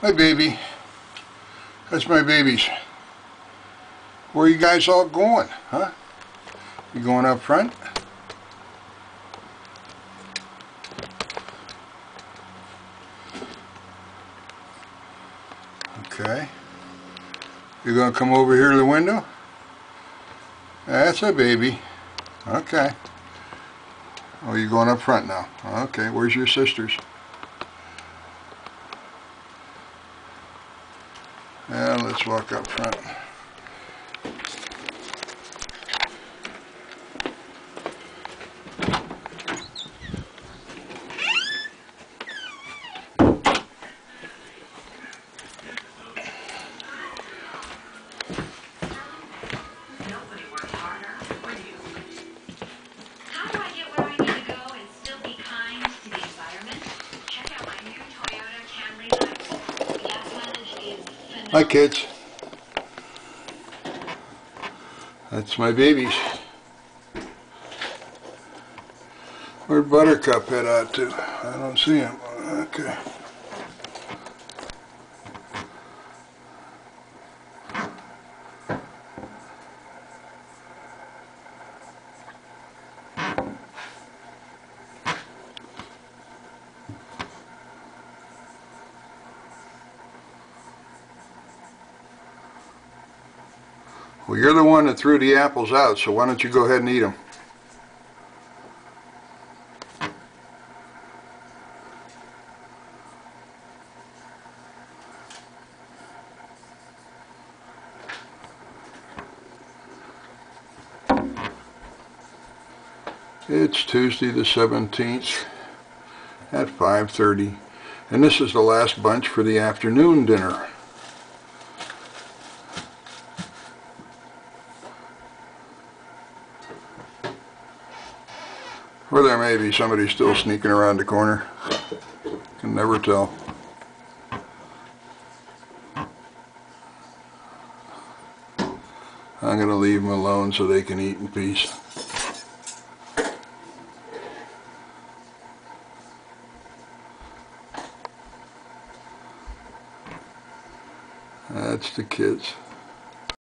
Hi, baby. That's my babies. Where are you guys all going, huh? You going up front? Okay. You're going to come over here to the window? That's a baby. Okay. Oh, you're going up front now. Okay, where's your sisters? Yeah, let's walk up front. Hi, kids. That's my babies. Where'd Buttercup head out to? I don't see him. Okay. Well, you're the one that threw the apples out, so why don't you go ahead and eat them? It's Tuesday the 17th at 5:30, and this is the last bunch for the afternoon dinner. Or there may be somebody still sneaking around the corner. Can never tell. I'm going to leave them alone so they can eat in peace. That's the kids.